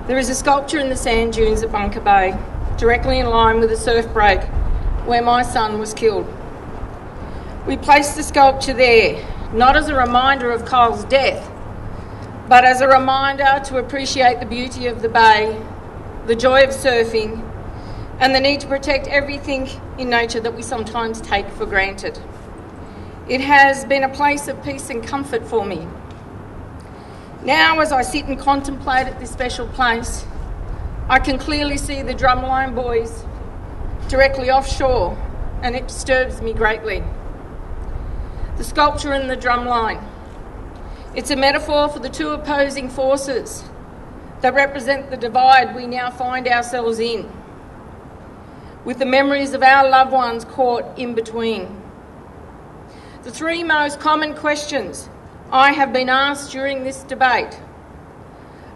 There is a sculpture in the sand dunes at Bunker Bay, directly in line with the surf break where my son was killed. We placed the sculpture there, not as a reminder of Kyle's death, but as a reminder to appreciate the beauty of the bay, the joy of surfing, and the need to protect everything in nature that we sometimes take for granted. It has been a place of peace and comfort for me. Now, as I sit and contemplate at this special place, I can clearly see the drumline buoys directly offshore, and it disturbs me greatly. The sculpture and the drumline. It's a metaphor for the two opposing forces that represent the divide we now find ourselves in, with the memories of our loved ones caught in between. The three most common questions I have been asked during this debate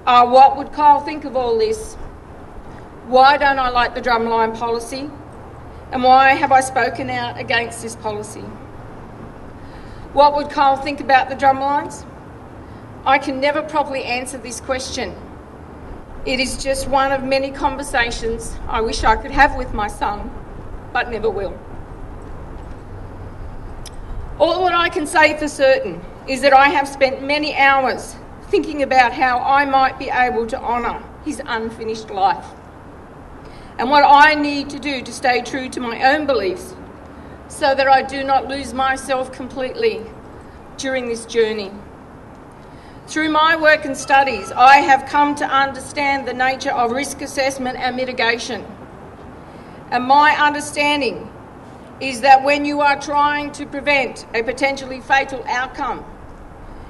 are: what would Kyle think of all this? Why don't I like the drumline policy? And why have I spoken out against this policy? What would Kyle think about the drumlines? I can never properly answer this question. It is just one of many conversations I wish I could have with my son, but never will. All that I can say for certain is that I have spent many hours thinking about how I might be able to honour his unfinished life, and what I need to do to stay true to my own beliefs so that I do not lose myself completely during this journey. Through my work and studies, I have come to understand the nature of risk assessment and mitigation. And my understanding is that when you are trying to prevent a potentially fatal outcome,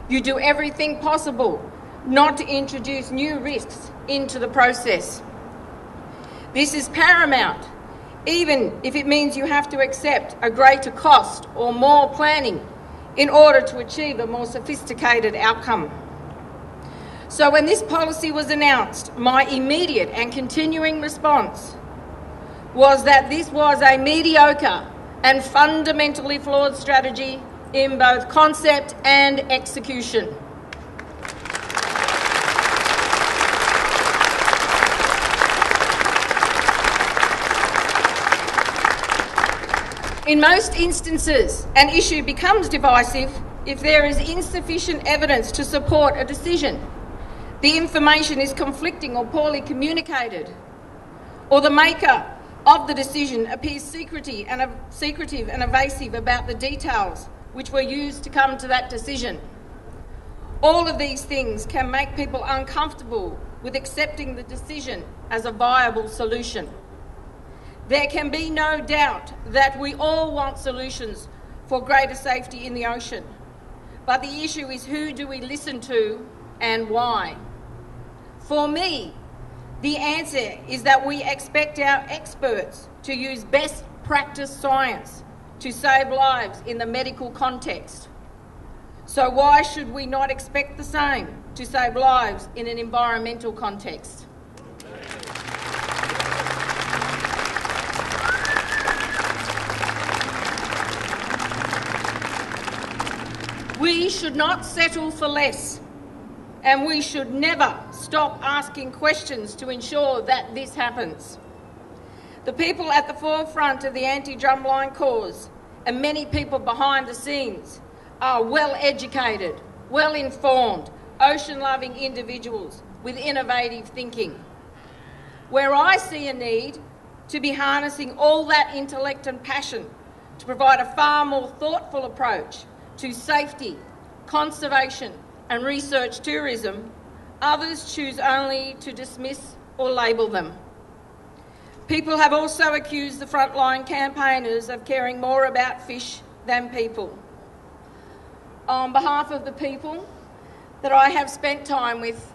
you do everything possible not to introduce new risks into the process. This is paramount, even if it means you have to accept a greater cost or more planning in order to achieve a more sophisticated outcome. So when this policy was announced, my immediate and continuing response was that this was a mediocre and fundamentally flawed strategy in both concept and execution. In most instances, an issue becomes divisive if there is insufficient evidence to support a decision, the information is conflicting or poorly communicated, or the maker of the decision appears secretive and evasive about the details which were used to come to that decision. All of these things can make people uncomfortable with accepting the decision as a viable solution. There can be no doubt that we all want solutions for greater safety in the ocean, but the issue is who do we listen to and why? For me, the answer is that we expect our experts to use best practice science to save lives in the medical context. So why should we not expect the same to save lives in an environmental context? We should not settle for less, and we should never stop asking questions to ensure that this happens. The people at the forefront of the anti-drumline cause and many people behind the scenes are well-educated, well-informed, ocean-loving individuals with innovative thinking. Where I see a need to be harnessing all that intellect and passion to provide a far more thoughtful approach to safety, conservation and research tourism, others choose only to dismiss or label them. People have also accused the frontline campaigners of caring more about fish than people. On behalf of the people that I have spent time with,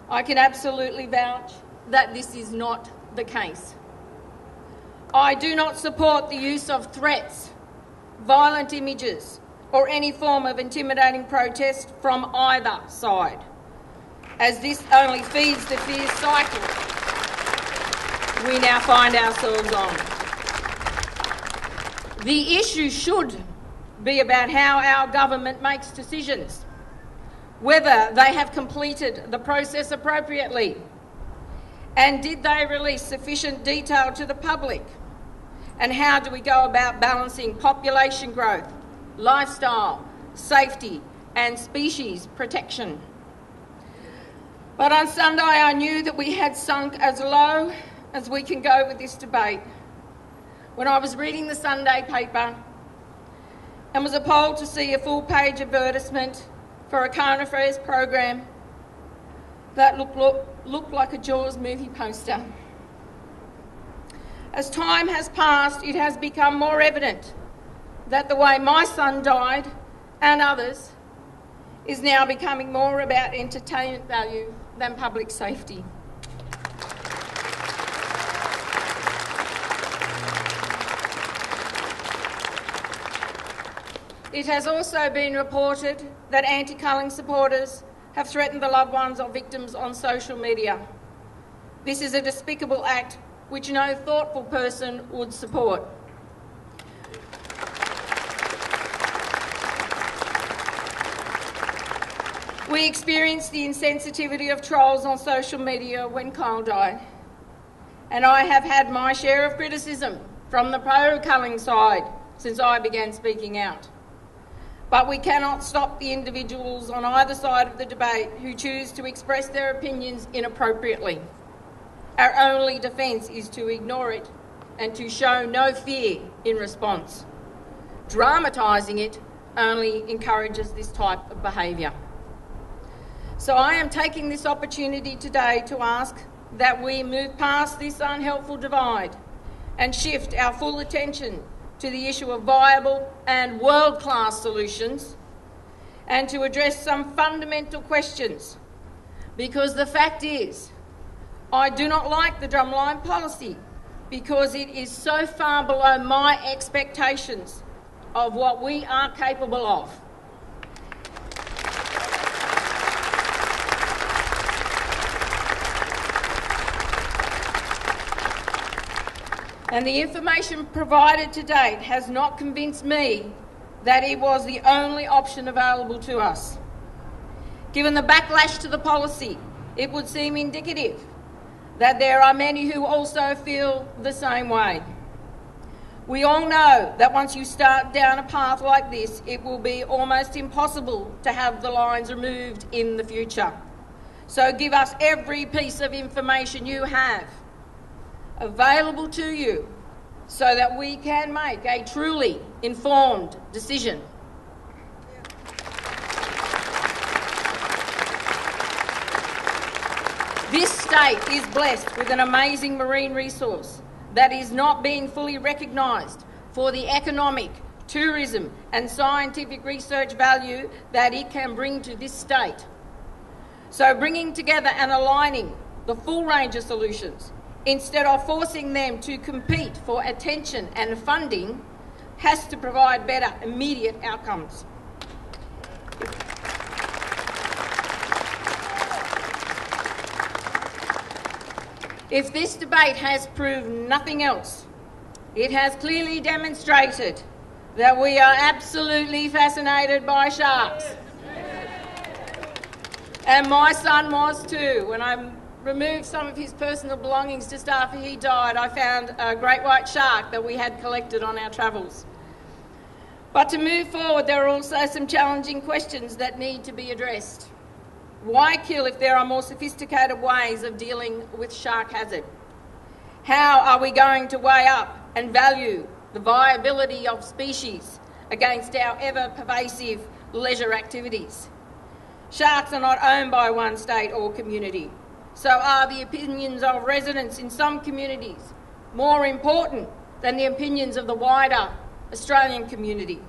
I can absolutely vouch that this is not the case. I do not support the use of threats, violent images, or any form of intimidating protest from either side, as this only feeds the fear cycle we now find ourselves on. The issue should be about how our government makes decisions, whether they have completed the process appropriately, And did they release sufficient detail to the public? And how do we go about balancing population growth, lifestyle, safety, and species protection? But on Sunday, I knew that we had sunk as low as we can go with this debate when I was reading the Sunday paper and was appalled to see a full-page advertisement for a current affairs program that looked like a Jaws movie poster. As time has passed, it has become more evident that the way my son died, and others, is now becoming more about entertainment value than public safety. It has also been reported that anti-culling supporters have threatened the loved ones of victims on social media. This is a despicable act which no thoughtful person would support. We experienced the insensitivity of trolls on social media when Kyle died, and I have had my share of criticism from the pro-culling side since I began speaking out. But we cannot stop the individuals on either side of the debate who choose to express their opinions inappropriately. Our only defence is to ignore it and to show no fear in response. Dramatising it only encourages this type of behaviour. So I am taking this opportunity today to ask that we move past this unhelpful divide and shift our full attention to the issue of viable and world-class solutions, and to address some fundamental questions. Because the fact is, I do not like the drumline policy because it is so far below my expectations of what we are capable of. And the information provided to date has not convinced me that it was the only option available to us. Given the backlash to the policy, it would seem indicative that there are many who also feel the same way. We all know that once you start down a path like this, it will be almost impossible to have the lines removed in the future. So give us every piece of information you have available to you so that we can make a truly informed decision. This state is blessed with an amazing marine resource that is not being fully recognised for the economic, tourism and scientific research value that it can bring to this state. So bringing together and aligning the full range of solutions instead of forcing them to compete for attention and funding has to provide better immediate outcomes. If this debate has proved nothing else, it has clearly demonstrated that we are absolutely fascinated by sharks. And my son was too. When I removed some of his personal belongings just after he died, I found a great white shark that we had collected on our travels. But to move forward, there are also some challenging questions that need to be addressed. Why kill if there are more sophisticated ways of dealing with shark hazard? How are we going to weigh up and value the viability of species against our ever-pervasive leisure activities? Sharks are not owned by one state or community. So are the opinions of residents in some communities more important than the opinions of the wider Australian community?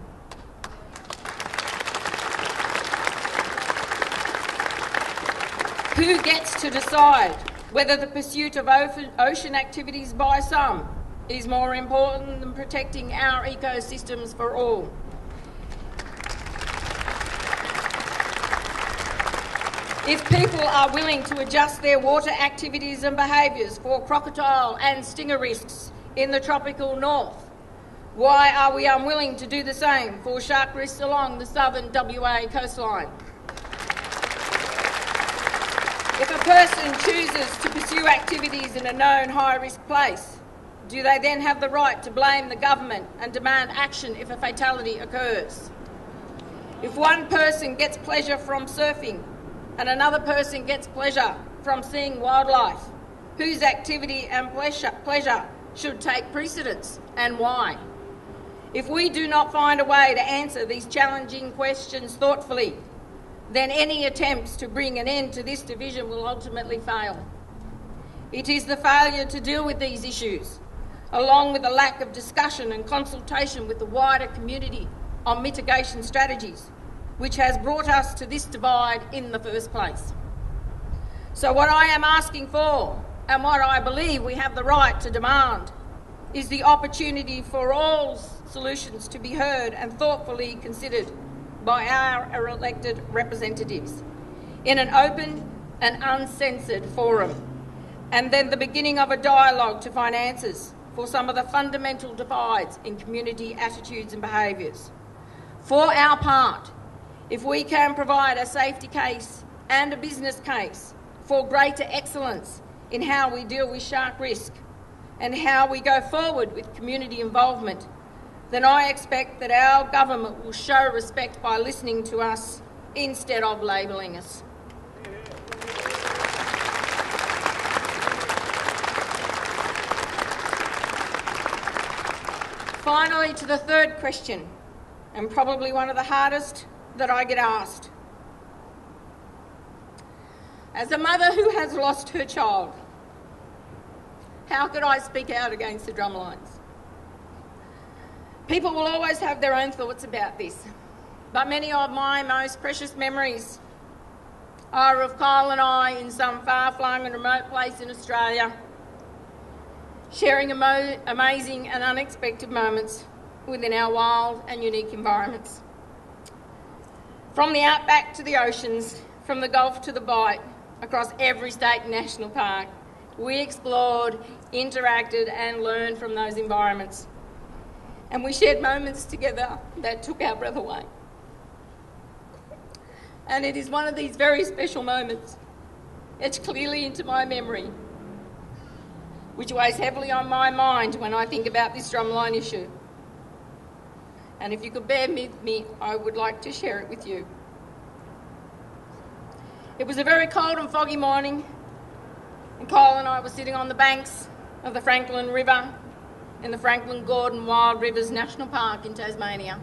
Who gets to decide whether the pursuit of ocean activities by some is more important than protecting our ecosystems for all? If people are willing to adjust their water activities and behaviours for crocodile and stinger risks in the tropical north, why are we unwilling to do the same for shark risks along the southern WA coastline? If a person chooses to pursue activities in a known high-risk place, do they then have the right to blame the government and demand action if a fatality occurs? If one person gets pleasure from surfing and another person gets pleasure from seeing wildlife, whose activity and pleasure should take precedence and why? If we do not find a way to answer these challenging questions thoughtfully, then any attempts to bring an end to this division will ultimately fail. It is the failure to deal with these issues, along with the lack of discussion and consultation with the wider community on mitigation strategies, which has brought us to this divide in the first place. So what I am asking for, and what I believe we have the right to demand, is the opportunity for all solutions to be heard and thoughtfully considered by our elected representatives in an open and uncensored forum, and then the beginning of a dialogue to find answers for some of the fundamental divides in community attitudes and behaviours. For our part, if we can provide a safety case and a business case for greater excellence in how we deal with shark risk and how we go forward with community involvement, then I expect that our government will show respect by listening to us instead of labelling us. Finally, to the third question, and probably one of the hardest that I get asked. As a mother who has lost her child, how could I speak out against the drumlines? People will always have their own thoughts about this, but many of my most precious memories are of Kyle and I in some far-flung and remote place in Australia, sharing amazing and unexpected moments within our wild and unique environments. From the outback to the oceans, from the Gulf to the Bight, across every state and national park, we explored, interacted and learned from those environments. And we shared moments together that took our breath away. And it is one of these very special moments, etched clearly into my memory, which weighs heavily on my mind when I think about this drumline issue. And if you could bear with me, I would like to share it with you. It was a very cold and foggy morning, and Kyle and I were sitting on the banks of the Franklin River in the Franklin-Gordon Wild Rivers National Park in Tasmania.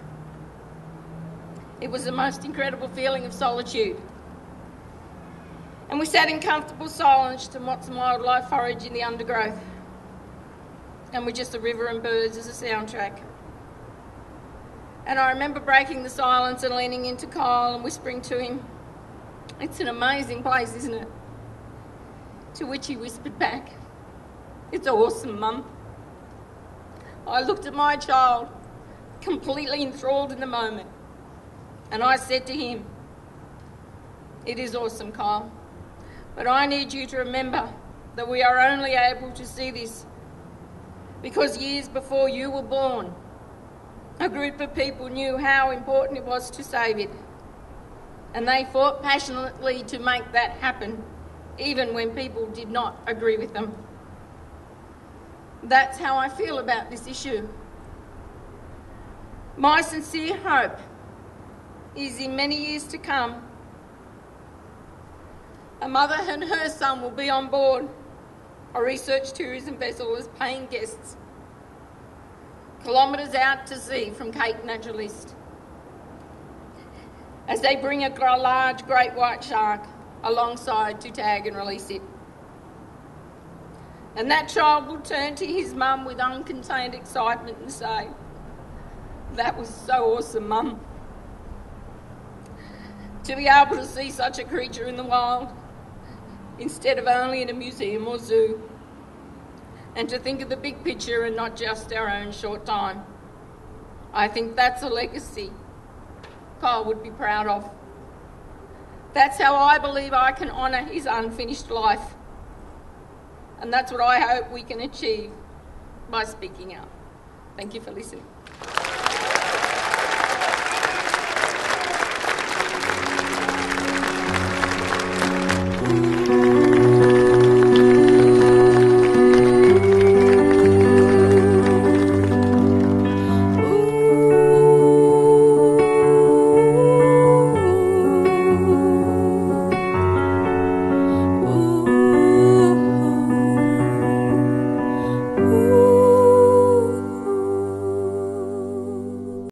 It was the most incredible feeling of solitude. And we sat in comfortable silence to watch some wildlife forage in the undergrowth. And with just the river and birds as a soundtrack. And I remember breaking the silence and leaning into Kyle and whispering to him, "It's an amazing place, isn't it?" To which he whispered back, "It's awesome, Mum." I looked at my child, completely enthralled in the moment, and I said to him, "It is awesome, Kyle, but I need you to remember that we are only able to see this because years before you were born, a group of people knew how important it was to save it, and they fought passionately to make that happen, even when people did not agree with them." That's how I feel about this issue. My sincere hope is in many years to come, a mother and her son will be on board a research tourism vessel as paying guests, kilometres out to sea from Cape Naturalist, as they bring a large great white shark alongside to tag and release it. And that child will turn to his mum with uncontained excitement and say, "That was so awesome, Mum." To be able to see such a creature in the wild, instead of only in a museum or zoo, and to think of the big picture and not just our own short time. I think that's a legacy Kyle would be proud of. That's how I believe I can honour his unfinished life. And that's what I hope we can achieve by speaking out. Thank you for listening.